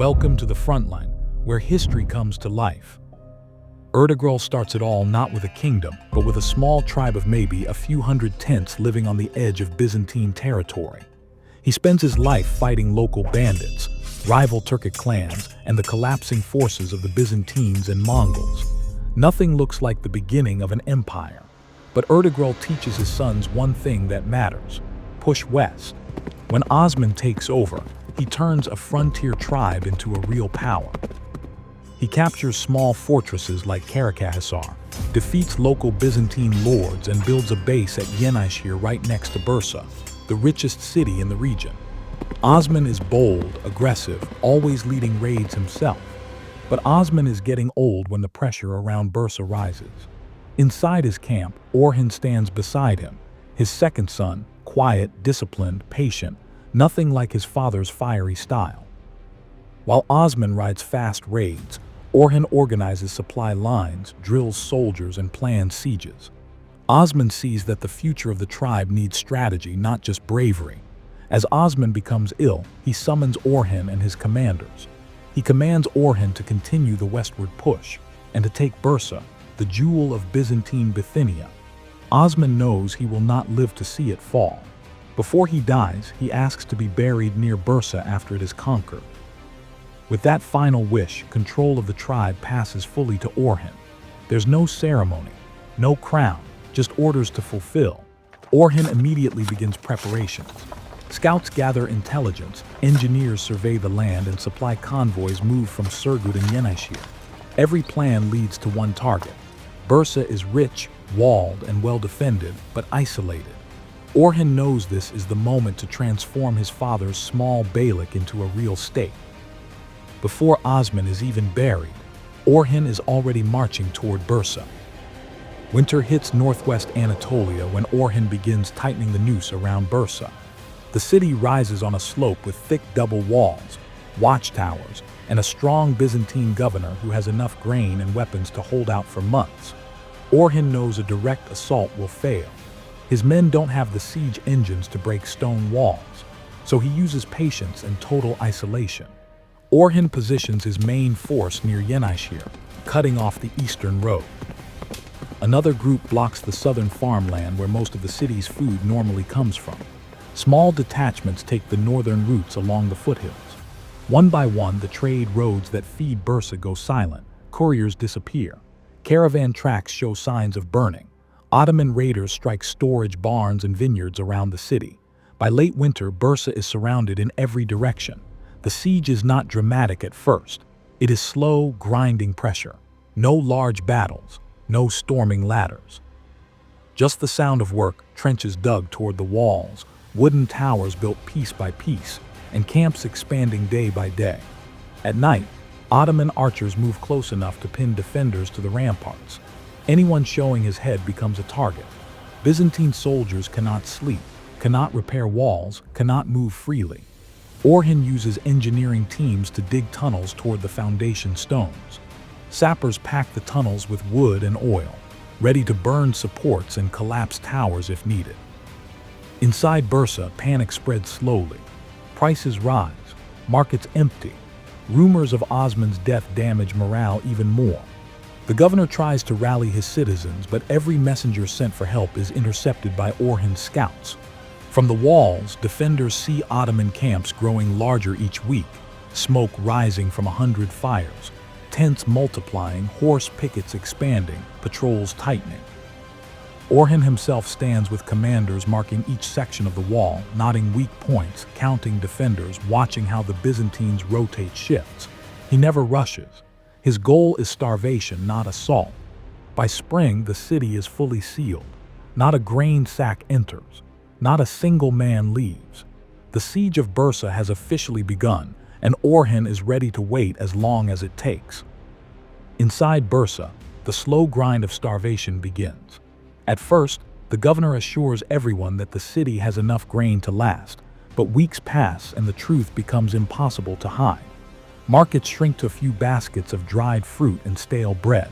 Welcome to the frontline, where history comes to life. Ertugrul starts it all not with a kingdom, but with a small tribe of maybe a few hundred tents living on the edge of Byzantine territory. He spends his life fighting local bandits, rival Turkic clans, and the collapsing forces of the Byzantines and Mongols. Nothing looks like the beginning of an empire, but Ertugrul teaches his sons one thing that matters: push west. When Osman takes over, he turns a frontier tribe into a real power. He captures small fortresses like Karakahhisar, defeats local Byzantine lords, and builds a base at Yenishehir right next to Bursa, the richest city in the region. Osman is bold, aggressive, always leading raids himself. But Osman is getting old when the pressure around Bursa rises. Inside his camp, Orhan stands beside him, his second son, quiet, disciplined, patient, nothing like his father's fiery style. While Osman rides fast raids, Orhan organizes supply lines, drills soldiers, and plans sieges. Osman sees that the future of the tribe needs strategy, not just bravery. As Osman becomes ill, he summons Orhan and his commanders. He commands Orhan to continue the westward push and to take Bursa, the jewel of Byzantine Bithynia. Osman knows he will not live to see it fall. Before he dies, he asks to be buried near Bursa after it is conquered. With that final wish, control of the tribe passes fully to Orhan. There's no ceremony, no crown, just orders to fulfill. Orhan immediately begins preparations. Scouts gather intelligence, engineers survey the land, and supply convoys move from Surgut and Yenishehir. Every plan leads to one target. Bursa is rich, walled, and well defended, but isolated. Orhan knows this is the moment to transform his father's small beylik into a real state. Before Osman is even buried, Orhan is already marching toward Bursa. Winter hits northwest Anatolia when Orhan begins tightening the noose around Bursa. The city rises on a slope with thick double walls, watchtowers, and a strong Byzantine governor who has enough grain and weapons to hold out for months. Orhan knows a direct assault will fail. His men don't have the siege engines to break stone walls, so he uses patience and total isolation. Orhan positions his main force near Yenishehir, cutting off the eastern road. Another group blocks the southern farmland where most of the city's food normally comes from. Small detachments take the northern routes along the foothills. One by one, the trade roads that feed Bursa go silent. Couriers disappear. Caravan tracks show signs of burning. Ottoman raiders strike storage barns and vineyards around the city. By late winter, Bursa is surrounded in every direction. The siege is not dramatic at first. It is slow, grinding pressure. No large battles, no storming ladders. Just the sound of work, trenches dug toward the walls, wooden towers built piece by piece, and camps expanding day by day. At night, Ottoman archers move close enough to pin defenders to the ramparts. Anyone showing his head becomes a target. Byzantine soldiers cannot sleep, cannot repair walls, cannot move freely. Orhan uses engineering teams to dig tunnels toward the foundation stones. Sappers pack the tunnels with wood and oil, ready to burn supports and collapse towers if needed. Inside Bursa, panic spreads slowly. Prices rise, markets empty. Rumors of Osman's death damage morale even more. The governor tries to rally his citizens, but every messenger sent for help is intercepted by Orhan's scouts. From the walls, defenders see Ottoman camps growing larger each week, smoke rising from 100 fires, tents multiplying, horse pickets expanding, patrols tightening. Orhan himself stands with commanders marking each section of the wall, noting weak points, counting defenders, watching how the Byzantines rotate shifts. He never rushes. His goal is starvation, not assault. By spring, the city is fully sealed. Not a grain sack enters. Not a single man leaves. The siege of Bursa has officially begun, and Orhan is ready to wait as long as it takes. Inside Bursa, the slow grind of starvation begins. At first, the governor assures everyone that the city has enough grain to last, but weeks pass and the truth becomes impossible to hide. Markets shrink to a few baskets of dried fruit and stale bread.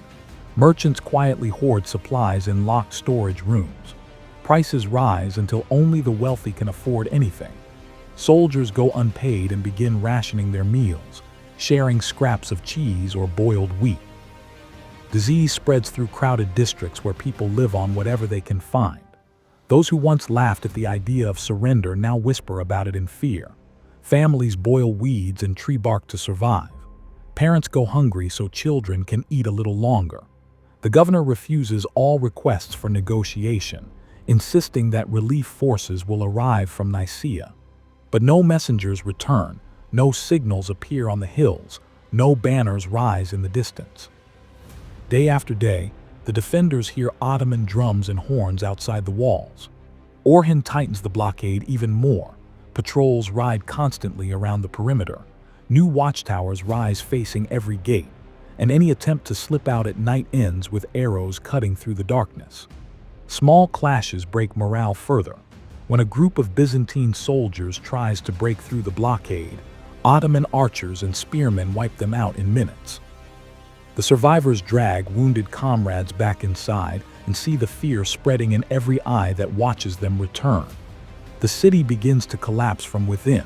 Merchants quietly hoard supplies in locked storage rooms. Prices rise until only the wealthy can afford anything. Soldiers go unpaid and begin rationing their meals. sharing scraps of cheese or boiled wheat. Disease spreads through crowded districts where people live on whatever they can find. Those who once laughed at the idea of surrender now whisper about it in fear. Families boil weeds and tree bark to survive. Parents go hungry so children can eat a little longer. The governor refuses all requests for negotiation, insisting that relief forces will arrive from Nicaea. But no messengers return, no signals appear on the hills, no banners rise in the distance. Day after day, the defenders hear Ottoman drums and horns outside the walls. Orhan tightens the blockade even more. Patrols ride constantly around the perimeter. New watchtowers rise facing every gate, and any attempt to slip out at night ends with arrows cutting through the darkness. Small clashes break morale further. When a group of Byzantine soldiers tries to break through the blockade, Ottoman archers and spearmen wipe them out in minutes. The survivors drag wounded comrades back inside and see the fear spreading in every eye that watches them return. The city begins to collapse from within.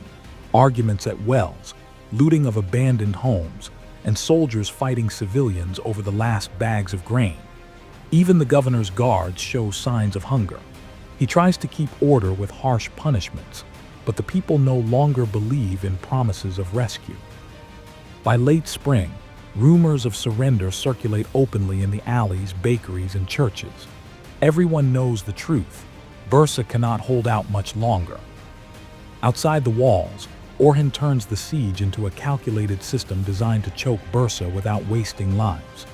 Arguments at wells, looting of abandoned homes, and soldiers fighting civilians over the last bags of grain. Even the governor's guards show signs of hunger. He tries to keep order with harsh punishments, but the people no longer believe in promises of rescue. By late spring, rumors of surrender circulate openly in the alleys, bakeries, and churches. Everyone knows the truth. Bursa cannot hold out much longer. Outside the walls, Orhan turns the siege into a calculated system designed to choke Bursa without wasting lives.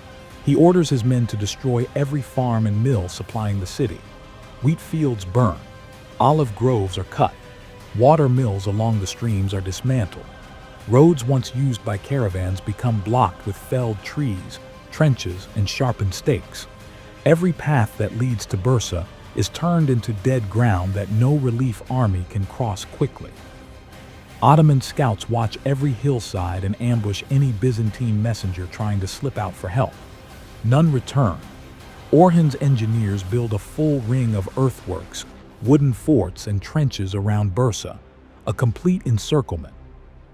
He orders his men to destroy every farm and mill supplying the city. Wheat fields burn. Olive groves are cut. Water mills along the streams are dismantled. Roads once used by caravans become blocked with felled trees, trenches, and sharpened stakes. Every path that leads to Bursa is turned into dead ground that no relief army can cross quickly. Ottoman scouts watch every hillside and ambush any Byzantine messenger trying to slip out for help. None return. Orhan's engineers build a full ring of earthworks, wooden forts, and trenches around Bursa, a complete encirclement.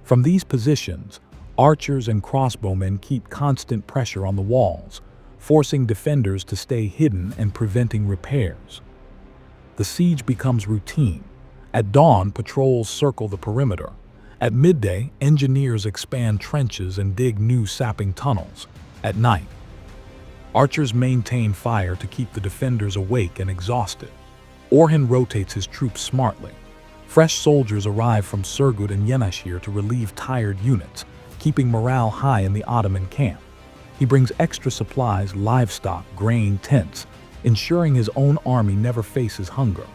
From these positions, archers and crossbowmen keep constant pressure on the walls, forcing defenders to stay hidden and preventing repairs. The siege becomes routine. At dawn, patrols circle the perimeter. At midday, engineers expand trenches and dig new sapping tunnels. At night, archers maintain fire to keep the defenders awake and exhausted. Orhan rotates his troops smartly. Fresh soldiers arrive from Surgut and Yenashir to relieve tired units, keeping morale high in the Ottoman camp. He brings extra supplies, livestock, grain, tents, ensuring his own army never faces hunger.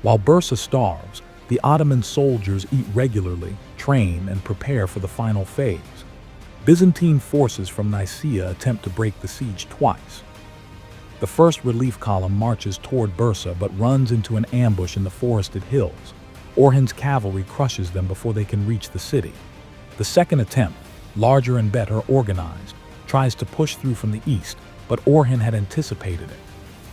While Bursa starves, the Ottoman soldiers eat regularly, train, and prepare for the final phase. Byzantine forces from Nicaea attempt to break the siege twice. The first relief column marches toward Bursa but runs into an ambush in the forested hills. Orhan's cavalry crushes them before they can reach the city. The second attempt, larger and better organized, tries to push through from the east, but Orhan had anticipated it.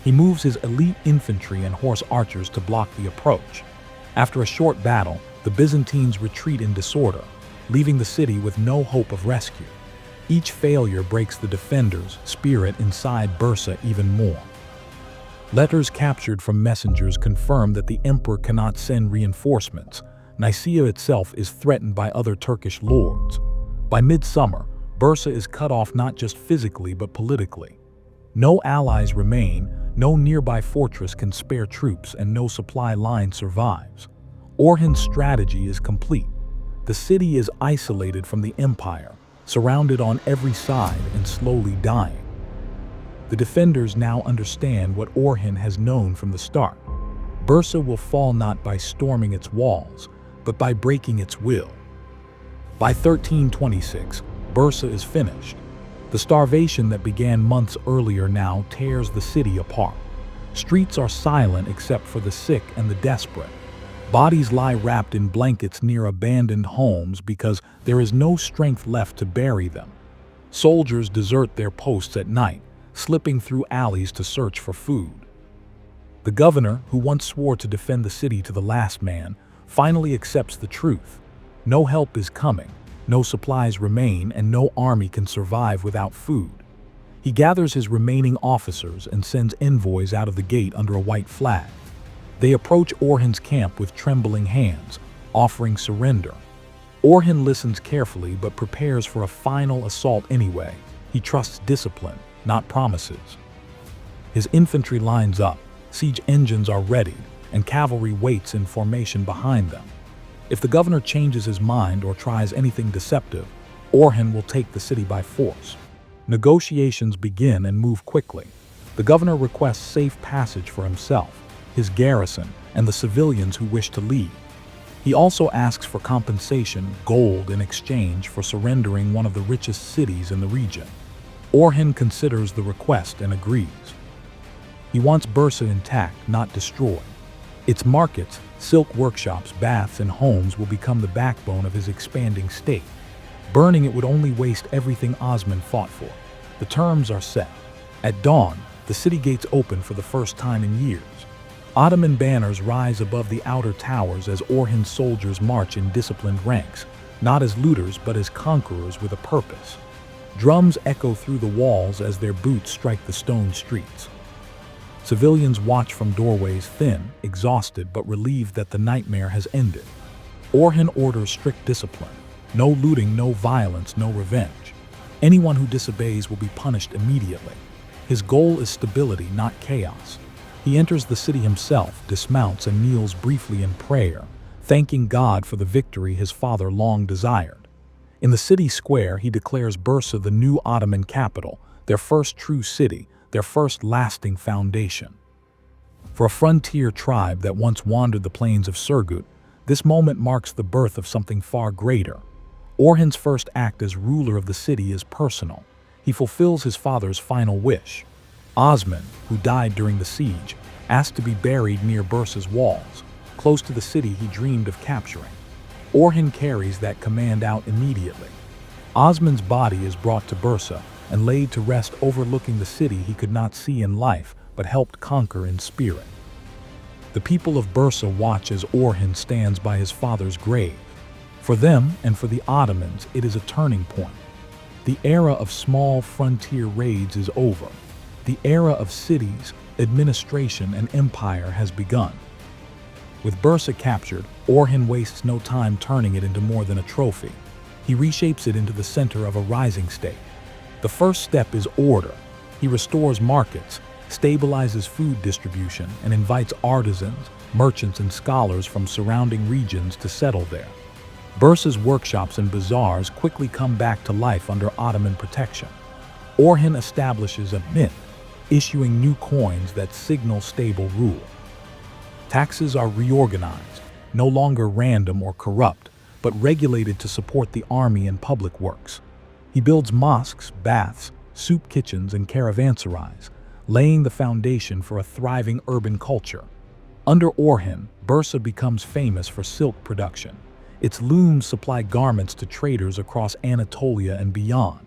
He moves his elite infantry and horse archers to block the approach. After a short battle, the Byzantines retreat in disorder, leaving the city with no hope of rescue. Each failure breaks the defenders' spirit inside Bursa even more. Letters captured from messengers confirm that the emperor cannot send reinforcements. Nicaea itself is threatened by other Turkish lords. By midsummer, Bursa is cut off not just physically but politically. No allies remain, no nearby fortress can spare troops, and no supply line survives. Orhan's strategy is complete. The city is isolated from the empire, surrounded on every side and slowly dying. The defenders now understand what Orhan has known from the start. Bursa will fall not by storming its walls, but by breaking its will. By 1326, Bursa is finished. The starvation that began months earlier now tears the city apart. Streets are silent except for the sick and the desperate. Bodies lie wrapped in blankets near abandoned homes because there is no strength left to bury them. Soldiers desert their posts at night, slipping through alleys to search for food. The governor, who once swore to defend the city to the last man, finally accepts the truth. No help is coming, No supplies remain and no army can survive without food. He gathers his remaining officers and sends envoys out of the gate under a white flag. They approach Orhan's camp with trembling hands, offering surrender. Orhan listens carefully but prepares for a final assault anyway. He trusts discipline, not promises. His infantry lines up, siege engines are readied, and cavalry waits in formation behind them. If the governor changes his mind or tries anything deceptive, Orhan will take the city by force. Negotiations begin and move quickly. The governor requests safe passage for himself, his garrison, and the civilians who wish to leave. He also asks for compensation, gold in exchange for surrendering one of the richest cities in the region. Orhan considers the request and agrees. He wants Bursa intact, not destroyed. Its markets, silk workshops, baths, and homes will become the backbone of his expanding state. Burning it would only waste everything Osman fought for. The terms are set. At dawn, the city gates open for the first time in years. Ottoman banners rise above the outer towers as Orhan's soldiers march in disciplined ranks, not as looters but as conquerors with a purpose. Drums echo through the walls as their boots strike the stone streets. Civilians watch from doorways, thin, exhausted, but relieved that the nightmare has ended. Orhan orders strict discipline. No looting, no violence, no revenge. Anyone who disobeys will be punished immediately. His goal is stability, not chaos. He enters the city himself, dismounts, and kneels briefly in prayer, thanking God for the victory his father long desired. In the city square, he declares Bursa the new Ottoman capital, their first true city, their first lasting foundation. For a frontier tribe that once wandered the plains of Surgut, this moment marks the birth of something far greater. Orhan's first act as ruler of the city is personal. He fulfills his father's final wish. Osman, who died during the siege, asked to be buried near Bursa's walls, close to the city he dreamed of capturing. Orhan carries that command out immediately. Osman's body is brought to Bursa and laid to rest overlooking the city he could not see in life but helped conquer in spirit. The people of Bursa watch as Orhan stands by his father's grave. For them and for the Ottomans, it is a turning point. The era of small frontier raids is over. The era of cities, administration, and empire has begun. With Bursa captured, Orhan wastes no time turning it into more than a trophy. He reshapes it into the center of a rising state. The first step is order. He restores markets, stabilizes food distribution, and invites artisans, merchants, and scholars from surrounding regions to settle there. Bursa's workshops and bazaars quickly come back to life under Ottoman protection. Orhan establishes a mint, issuing new coins that signal stable rule. Taxes are reorganized, no longer random or corrupt, but regulated to support the army and public works. He builds mosques, baths, soup kitchens, and caravanserais, laying the foundation for a thriving urban culture. Under Orhan, Bursa becomes famous for silk production. Its looms supply garments to traders across Anatolia and beyond.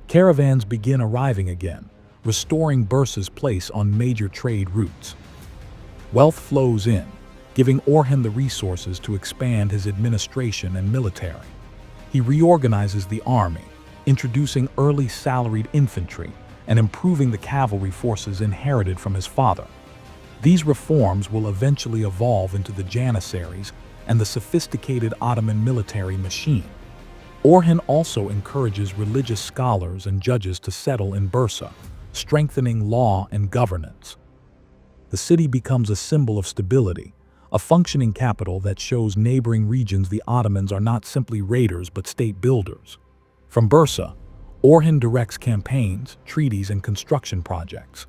Caravans begin arriving again, restoring Bursa's place on major trade routes. Wealth flows in, giving Orhan the resources to expand his administration and military. He reorganizes the army, introducing early salaried infantry and improving the cavalry forces inherited from his father. These reforms will eventually evolve into the Janissaries and the sophisticated Ottoman military machine. Orhan also encourages religious scholars and judges to settle in Bursa, strengthening law and governance. The city becomes a symbol of stability, a functioning capital that shows neighboring regions the Ottomans are not simply raiders but state builders. From Bursa, Orhan directs campaigns, treaties, and construction projects.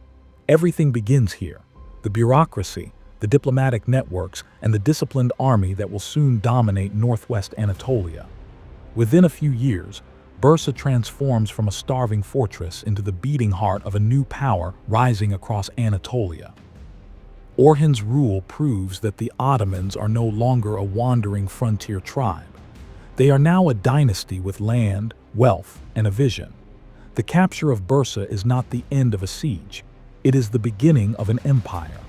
Everything begins here: the bureaucracy, the diplomatic networks, and the disciplined army that will soon dominate northwest Anatolia. Within a few years, Bursa transforms from a starving fortress into the beating heart of a new power rising across Anatolia. Orhan's rule proves that the Ottomans are no longer a wandering frontier tribe. They are now a dynasty with land, wealth, and a vision. The capture of Bursa is not the end of a siege. It is the beginning of an empire.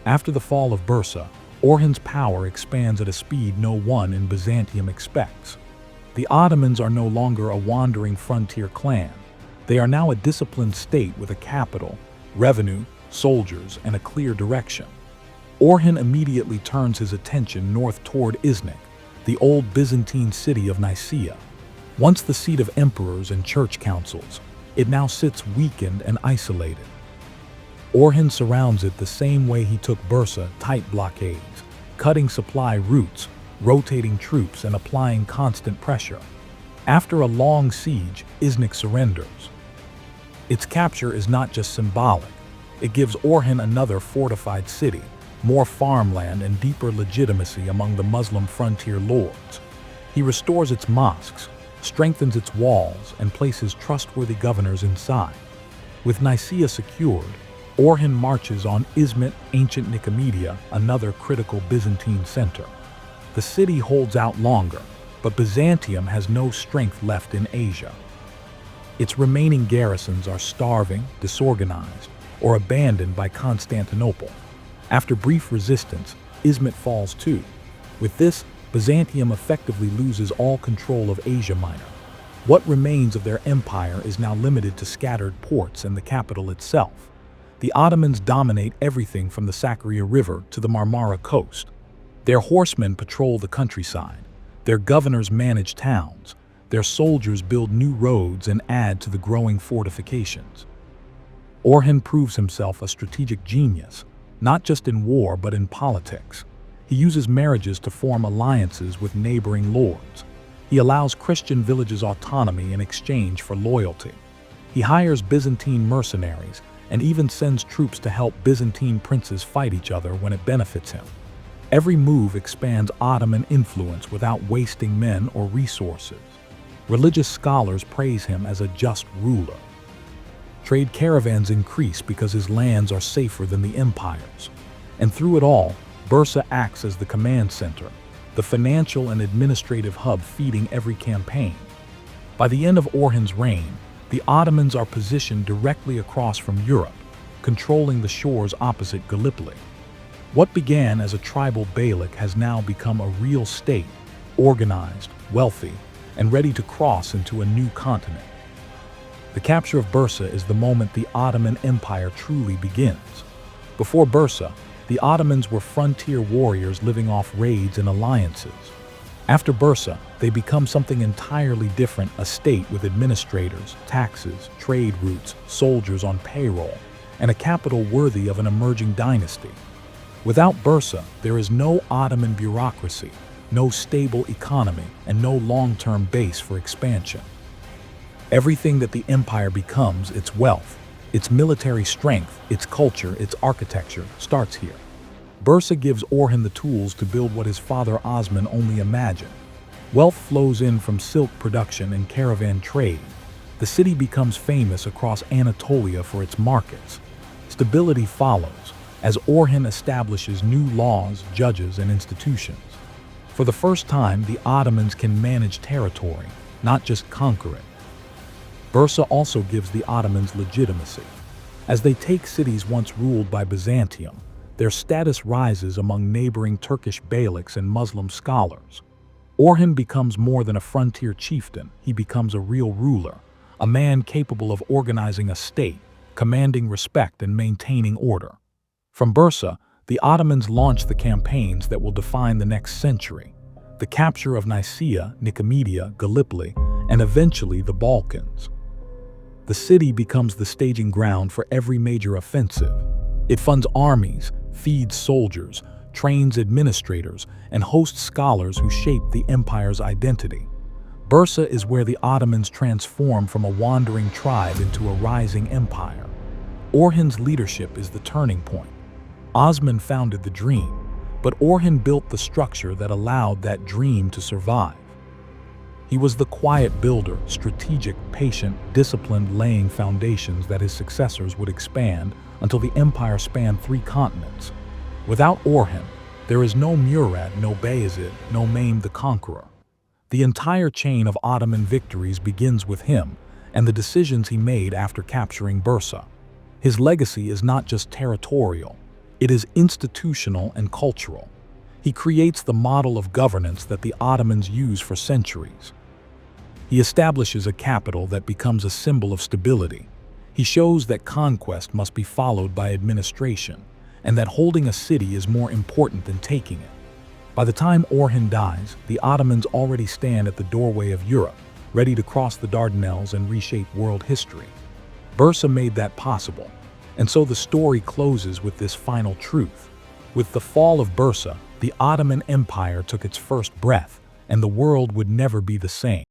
After the fall of Bursa, Orhan's power expands at a speed no one in Byzantium expects. The Ottomans are no longer a wandering frontier clan. They are now a disciplined state with a capital, revenue, soldiers, and a clear direction. Orhan immediately turns his attention north toward Iznik, the old Byzantine city of Nicaea. Once the seat of emperors and church councils, it now sits weakened and isolated. Orhan surrounds it the same way he took Bursa, tight blockades, cutting supply routes, rotating troops, and applying constant pressure. After a long siege, Iznik surrenders. Its capture is not just symbolic. It gives Orhan another fortified city, more farmland, and deeper legitimacy among the Muslim frontier lords. He restores its mosques, strengthens its walls, and places trustworthy governors inside. With Nicaea secured, Orhan marches on Izmit, ancient Nicomedia, another critical Byzantine center. The city holds out longer, but Byzantium has no strength left in Asia. Its remaining garrisons are starving, disorganized, or abandoned by Constantinople. After brief resistance, Izmit falls too. With this, Byzantium effectively loses all control of Asia Minor. What remains of their empire is now limited to scattered ports and the capital itself. The Ottomans dominate everything from the Sakarya River to the Marmara coast. Their horsemen patrol the countryside. Their governors manage towns. Their soldiers build new roads and add to the growing fortifications. Orhan proves himself a strategic genius, not just in war but in politics. He uses marriages to form alliances with neighboring lords. He allows Christian villages autonomy in exchange for loyalty. He hires Byzantine mercenaries and even sends troops to help Byzantine princes fight each other when it benefits him. Every move expands Ottoman influence without wasting men or resources. Religious scholars praise him as a just ruler. Trade caravans increase because his lands are safer than the empire's. And through it all, Bursa acts as the command center, the financial and administrative hub feeding every campaign. By the end of Orhan's reign, the Ottomans are positioned directly across from Europe, controlling the shores opposite Gallipoli. What began as a tribal beylik has now become a real state, organized, wealthy, and ready to cross into a new continent. The capture of Bursa is the moment the Ottoman Empire truly begins. Before Bursa, the Ottomans were frontier warriors living off raids and alliances. After Bursa, they become something entirely different, a state with administrators, taxes, trade routes, soldiers on payroll, and a capital worthy of an emerging dynasty. Without Bursa, there is no Ottoman bureaucracy, no stable economy, and no long-term base for expansion. Everything that the empire becomes, its wealth, its military strength, its culture, its architecture, starts here. Bursa gives Orhan the tools to build what his father Osman only imagined. Wealth flows in from silk production and caravan trade. The city becomes famous across Anatolia for its markets. Stability follows, as Orhan establishes new laws, judges, and institutions. For the first time, the Ottomans can manage territory, not just conquer it. Bursa also gives the Ottomans legitimacy. As they take cities once ruled by Byzantium, their status rises among neighboring Turkish beyliks and Muslim scholars. Orhan becomes more than a frontier chieftain, he becomes a real ruler, a man capable of organizing a state, commanding respect and maintaining order. From Bursa, the Ottomans launch the campaigns that will define the next century. The capture of Nicaea, Nicomedia, Gallipoli, and eventually the Balkans. The city becomes the staging ground for every major offensive. It funds armies, feeds soldiers, trains administrators, and hosts scholars who shape the empire's identity. Bursa is where the Ottomans transform from a wandering tribe into a rising empire. Orhan's leadership is the turning point. Osman founded the dream, but Orhan built the structure that allowed that dream to survive. He was the quiet builder, strategic, patient, disciplined, laying foundations that his successors would expand until the empire spanned 3 continents. Without Orhan, there is no Murad, no Bayezid, no Mehmed the Conqueror. The entire chain of Ottoman victories begins with him and the decisions he made after capturing Bursa. His legacy is not just territorial, it is institutional and cultural. He creates the model of governance that the Ottomans use for centuries. He establishes a capital that becomes a symbol of stability. He shows that conquest must be followed by administration, and that holding a city is more important than taking it. By the time Orhan dies, the Ottomans already stand at the doorway of Europe, ready to cross the Dardanelles and reshape world history. Bursa made that possible, and so the story closes with this final truth. With the fall of Bursa, the Ottoman Empire took its first breath, and the world would never be the same.